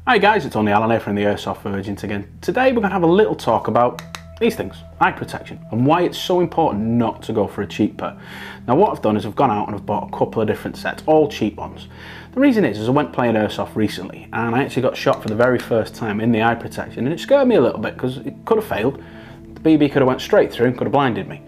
Hi guys, it's only Alan here from the Airsoft Virgins again. Today we're going to have a little talk about these things, eye protection, and why it's so important not to go for a cheap pair. Now what I've done is I've gone out and I've bought a couple of different sets, all cheap ones. The reason is I went playing Airsoft recently and I actually got shot for the very first time in the eye protection, and it scared me a little bit because it could have failed. The BB could have went straight through and could have blinded me.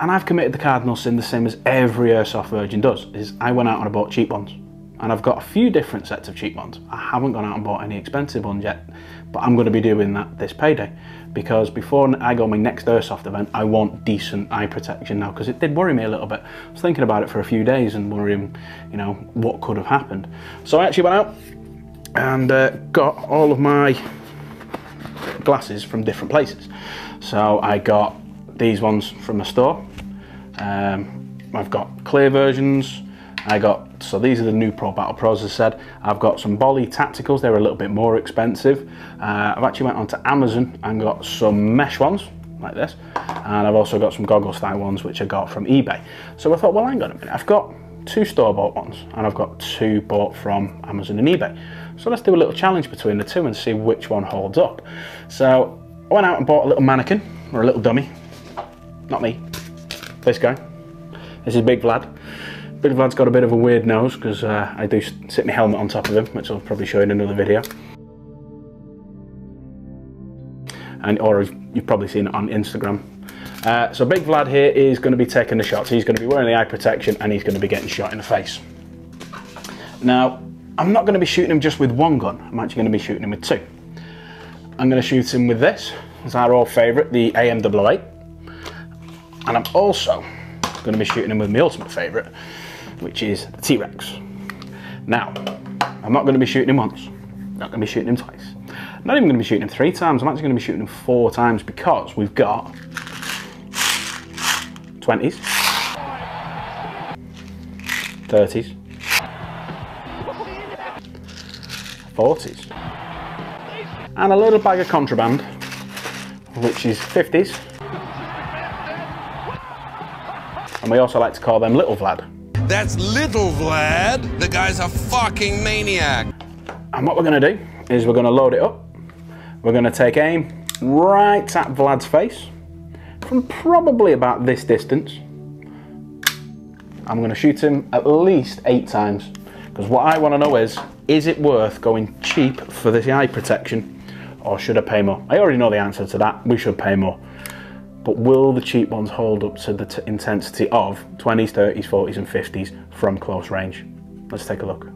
And I've committed the cardinal sin the same as every Airsoft Virgin does, is I went out and I bought cheap ones. And I've got a few different sets of cheap ones. I haven't gone out and bought any expensive ones yet, but I'm going to be doing that this payday, because before I go on my next Airsoft event, I want decent eye protection now, because it did worry me a little bit. I was thinking about it for a few days and worrying, you know, what could have happened. So I actually went out and got all of my glasses from different places. So I got these ones from the store. I've got clear versions. So these are the new Pro Battle Pros, as I said. I've got some Bolly Tacticals, they're a little bit more expensive. I've actually went onto Amazon and got some mesh ones, like this. And I've also got some goggle style ones, which I got from eBay. So I thought, well, hang on a minute, I've got 2 store-bought ones, and I've got 2 bought from Amazon and eBay. So let's do a little challenge between the two and see which one holds up. So I went out and bought a little mannequin, or a little dummy. Not me, this guy. This is Big Vlad. Big Vlad's got a bit of a weird nose because I do sit my helmet on top of him, which I'll probably show you in another video. Or you've probably seen it on Instagram. So Big Vlad here is going to be taking the shots. He's going to be wearing the eye protection and he's going to be getting shot in the face. Now, I'm not going to be shooting him just with one gun. I'm actually going to be shooting him with 2. I'm going to shoot him with this. It's our old favourite, the AM-008. And I'm also going to be shooting him with my ultimate favourite, which is the T-Rex. Now, I'm not going to be shooting him once, not going to be shooting him twice, I'm not even going to be shooting him 3 times, I'm actually going to be shooting him 4 times, because we've got 20s, 30s, 40s, and a little bag of contraband, which is 50s, and we also like to call them Little Vlad. That's Little Vlad. The guy's a fucking maniac. And what we're going to do is we're going to load it up. We're going to take aim right at Vlad's face from probably about this distance. I'm going to shoot him at least 8 times, because what I want to know is it worth going cheap for this eye protection, or should I pay more? I already know the answer to that. We should pay more. But will the cheap ones hold up to the intensity of 20s, 30s, 40s and 50s from close range? Let's take a look.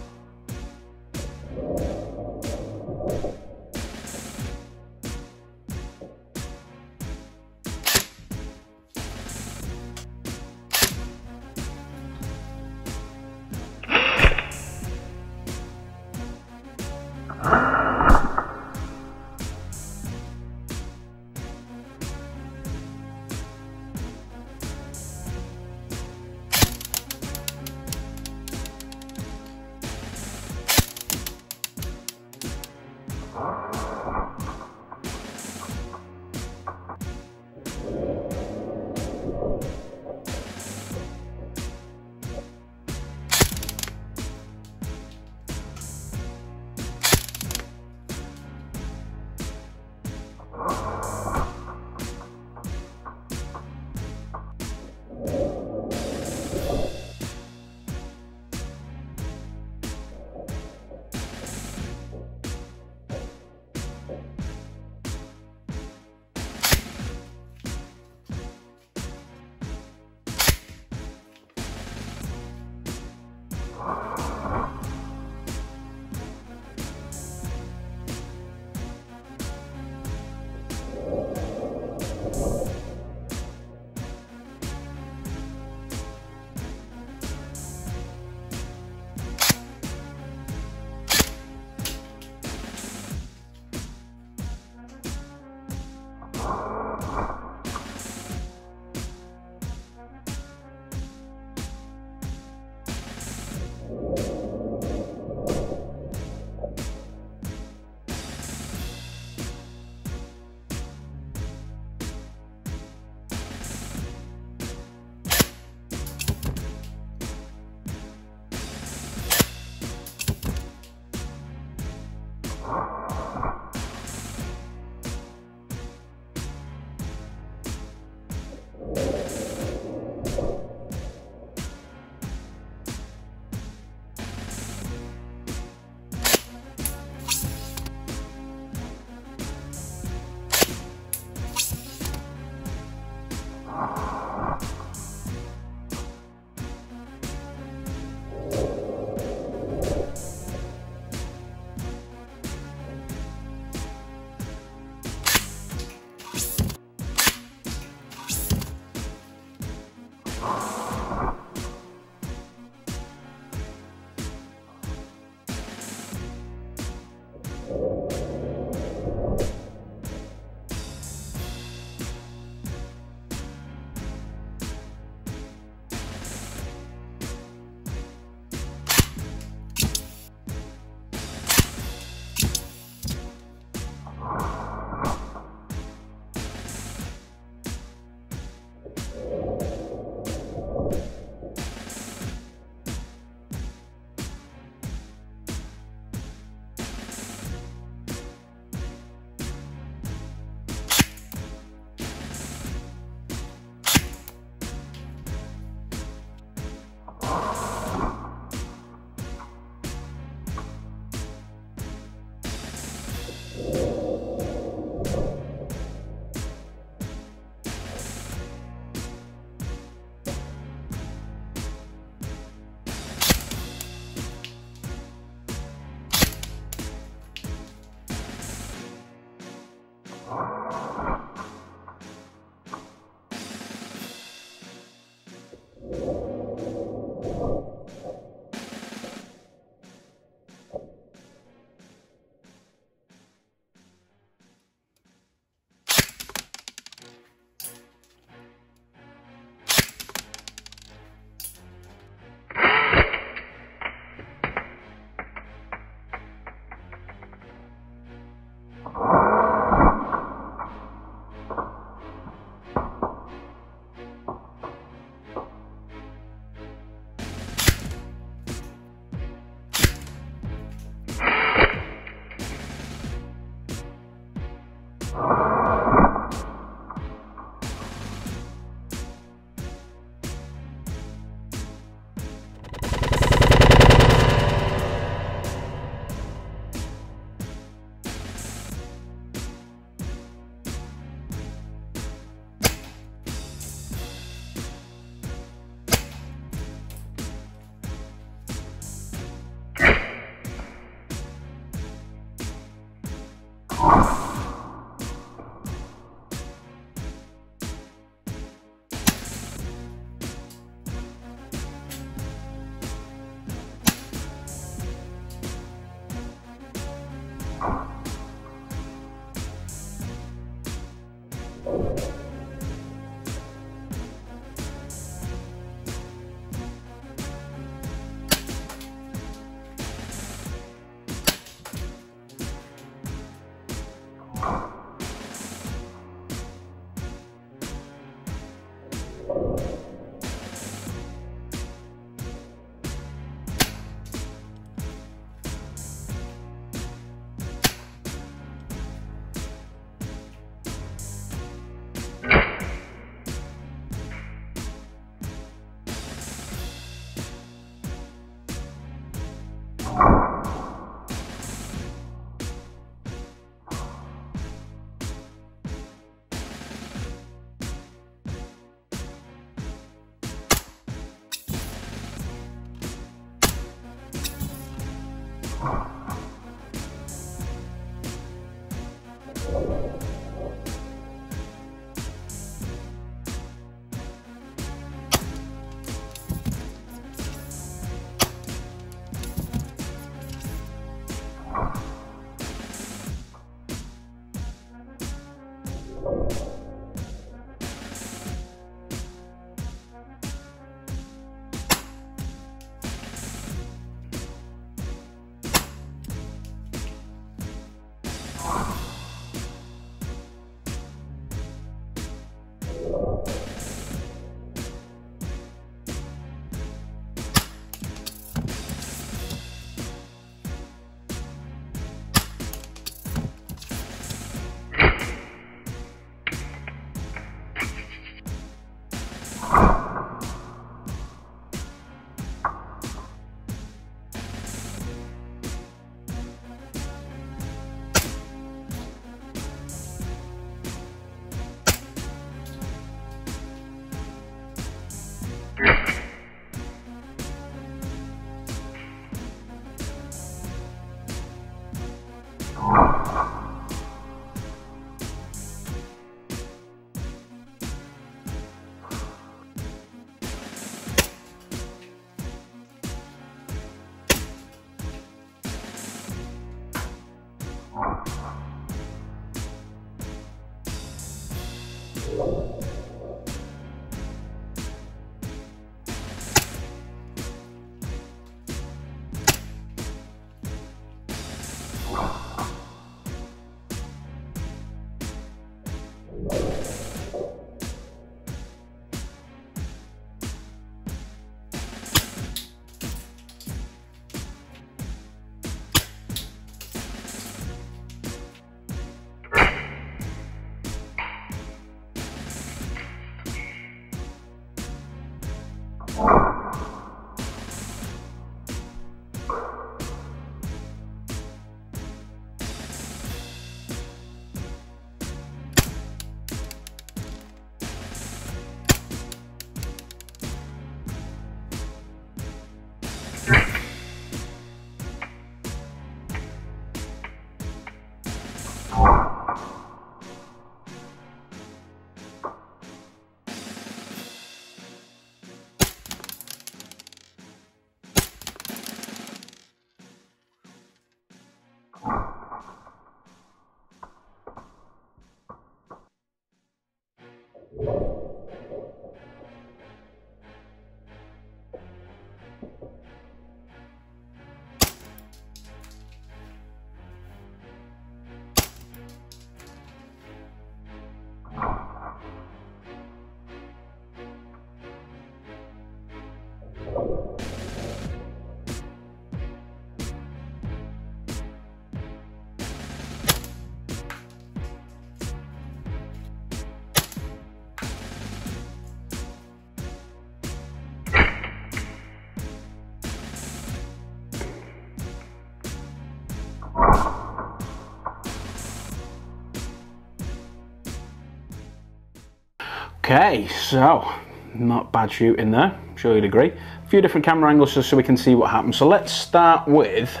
Okay, so not bad shooting there, I'm sure you'd agree. A few different camera angles just so we can see what happens. So let's start with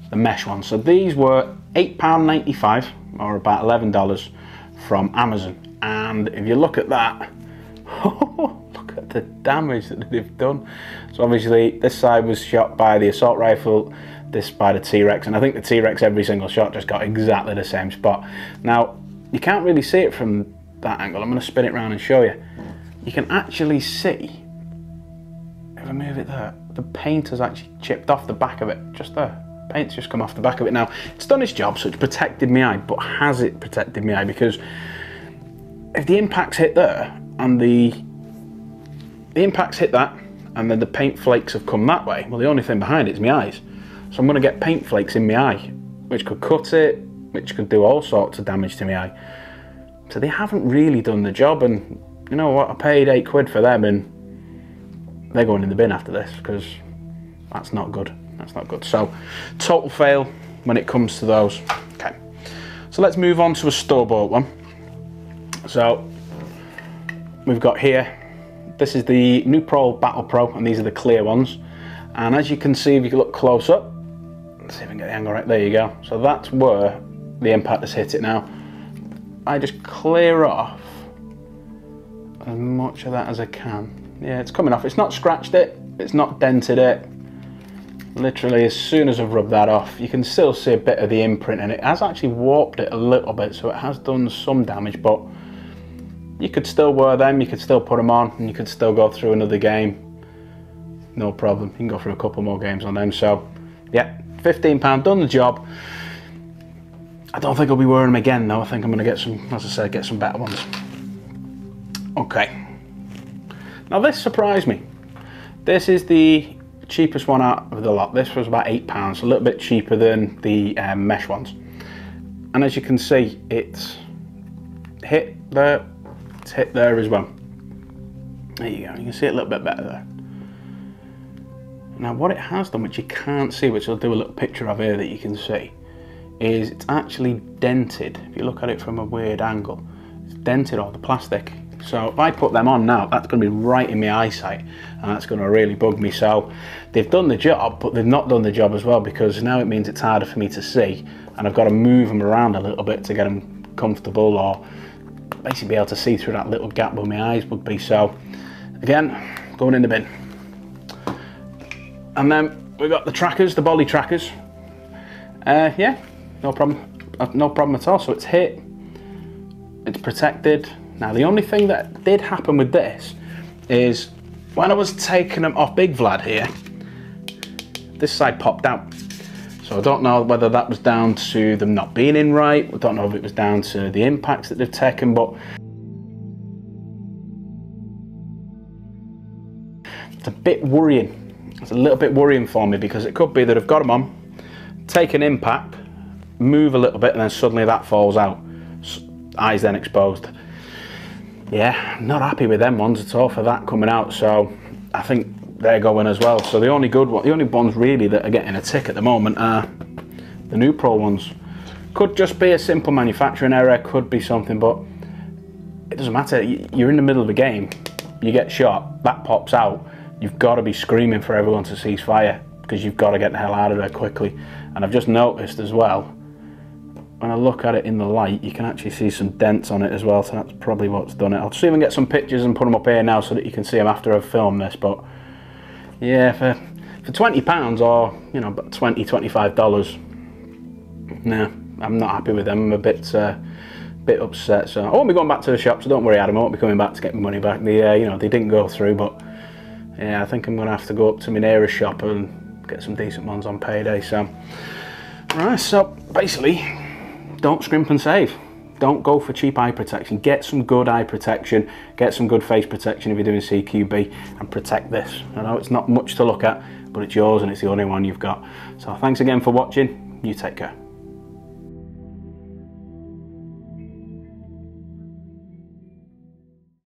the mesh one. So these were £8.95 or about $11 from Amazon. And if you look at that, look at the damage that they've done. So obviously this side was shot by the assault rifle, this by the T-Rex, and I think the T-Rex every single shot just got exactly the same spot. Now you can't really see it from that angle. I'm going to spin it around and show you. You can actually see, if I move it there, the paint has actually chipped off the back of it, just there. Paint's just come off the back of it. Now it's done its job, so it's protected my eye, but has it protected my eye? Because if the impacts hit there and the impacts hit that and then the paint flakes have come that way, well, the only thing behind it is my eyes. So I'm going to get paint flakes in my eye, which could cut it, which could do all sorts of damage to my eye. So they haven't really done the job, and you know what, I paid £8 for them and they're going in the bin after this, because that's not good. That's not good. So total fail when it comes to those. Okay, so let's move on to a store-bought one. So we've got here, this is the Nupro Battle Pro, and these are the clear ones. And as you can see, if you look close up, let's see if I can get the angle right, there you go. So that's where the impact has hit it. Now I just clear off as much of that as I can. Yeah, it's coming off. It's not scratched it, it's not dented it. Literally as soon as I've rubbed that off, you can still see a bit of the imprint, and it has actually warped it a little bit, so it has done some damage, but you could still wear them, you could still put them on, and you could still go through another game, no problem. You can go through a couple more games on them. So yeah, £15, done the job. I don't think I'll be wearing them again though. I think I'm going to get some, as I said, get some better ones. Okay, now this surprised me. This is the cheapest one out of the lot. This was about £8, a little bit cheaper than the mesh ones. And as you can see, it's hit there, it's hit there as well. There you go, you can see it a little bit better there. Now what it has done, which you can't see, which I'll do a little picture of here that you can see, is it's actually dented. If you look at it from a weird angle, it's dented all the plastic. So if I put them on now, that's going to be right in my eyesight, and that's going to really bug me. So they've done the job, but they've not done the job as well, because now it means it's harder for me to see, and I've got to move them around a little bit to get them comfortable, or basically be able to see through that little gap where my eyes would be. So again, going in the bin. And then we've got the trackers, the volley trackers. Yeah, no problem at all. So it's hit, it's protected. Now the only thing that did happen with this is when I was taking them off Big Vlad here, this side popped out. So I don't know whether that was down to them not being in right. I don't know if it was down to the impacts that they've taken, but it's a bit worrying. It's a little bit worrying for me, because it could be that I've got them on, take an impact, move a little bit, and then suddenly that falls out. Eyes then exposed. Yeah, I'm not happy with them ones at all for that coming out, so I think they're going as well. So the only good one, the only ones really that are getting a tick at the moment are the Nupro ones. Could just be a simple manufacturing error, could be something, but it doesn't matter. You're in the middle of a game, you get shot, that pops out, you've got to be screaming for everyone to cease fire, because you've got to get the hell out of there quickly. And I've just noticed as well, when I look at it in the light, you can actually see some dents on it as well, so that's probably what's done it. I'll see if I can get some pictures and put them up here now so that you can see them after I've filmed this. But yeah, for £20 or, you know, about $20, $25, nah, I'm not happy with them. I'm a bit upset. So I won't be going back to the shop, so don't worry, Adam, I won't be coming back to get my money back. You know, they didn't go through, but yeah, I think I'm gonna have to go up to my nearest shop and get some decent ones on payday. So right, so basically, don't scrimp and save. Don't go for cheap eye protection. Get some good eye protection, get some good face protection if you're doing CQB, and protect this. I know it's not much to look at, but it's yours and it's the only one you've got. So thanks again for watching. You take care.